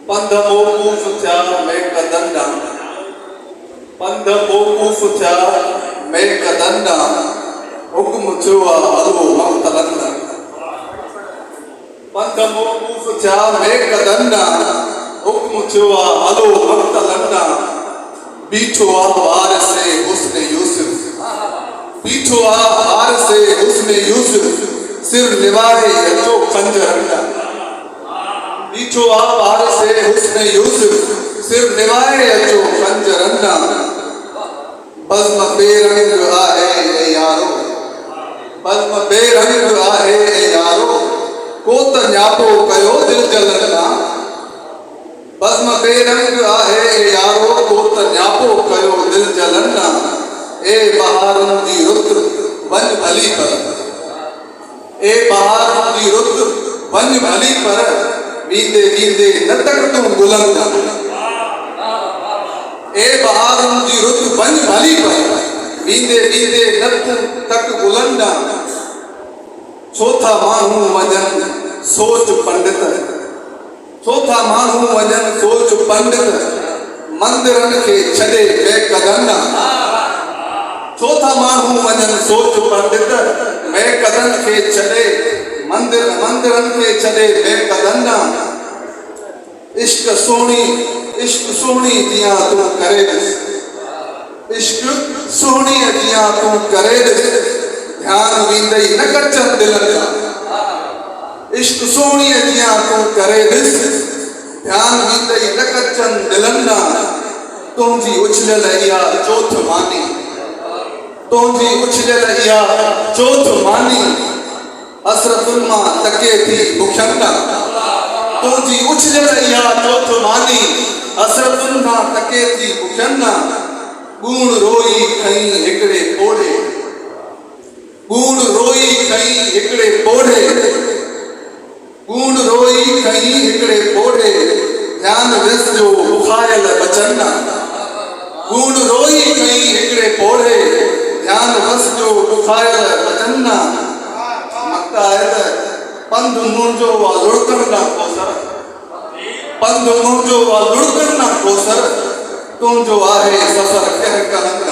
पंध मौकूफ़ थिया मेकदंडा, पंध मौकूफ़ थिया मेकदंडा, हुक्म थियो हलो मक़तलंदा। पंध मौकूफ़ थिया मेकदंडा, हुक्म थियो हलो मक़तलंदा। बीठो वारिसे हुस्न यूसुफ, बीठो वारिसे हुस्न यूसुफ, सिर निवाए अचो खंजरंडा। बीठो वारिसे हुस्न यूसुफ, सिर निवाए अचो खंजरंडा। बज़्म बेरंग आहे ए यारो, बज़्म बेरंग आहे ए यारो, को त न्यापो कयो दिल जलंदा। बज़्म बेरंग आहे ए यारो, को त न्यापो कयो दिल जलंदा। ए बहारन जी रुत वञ भली पर, ए बहारन जी रुत वञ भली पर, वींदे वींदे न तक तूं गुलंदा। ए बहारन जी रुत वञ भली पर, वींदे वींदे न तक गुलंदा। छो था माण्हू वञनि सोच पंडित, छो था माण्हू वञनि सोच पंडित, मंदिरनि खे छॾे बेकदंडा। छो था माण्हू वञनि सोच पंडित, बेकदन खे छॾे मंदिरनि खे छॾे बेकदंडा। इश्क सोहणी जियां तूं करे ॾिस, इश्क सोहणी जियां तूं करे ॾिस, ध्यानु वींदई न कचनि दिलनि जा। इश्क सोहणी जियां तूं करे ॾिस, ध्यानु वींदई न कचनि दिलनि जा। तुंहिंजी उछलियल इहा चोथ मानी, तुंहिंजी उछलियल इहा चोथ मानी, हसरतुनि मां तके थी बुखियंदा। तुंहिंजी उछलियल इहा चोथ मानी, हसरतुनि मां तके थी बुखियंदा। ॻूण रोई खईं हिकिड़े पोड़े, ॻूण रोई खईं हिकिड़े पोड़े, ॻूण रोई खईं हिकिड़े पोड़े, ध्यानु ॾिसजो बुखायल बचंदा। ॻूण रोई खईं हिकिड़े पोड़े, ध्यानु ॾिसजो बुखायल बचंदा। मक्का आहे त पंध मुंहिंजो वा लुड़कनि ना कोसर, पंध मुंहिंजो वा लुड़कनि ना कोसर, तुंहिंजो आहे सफ़र कंहिं कलंदा।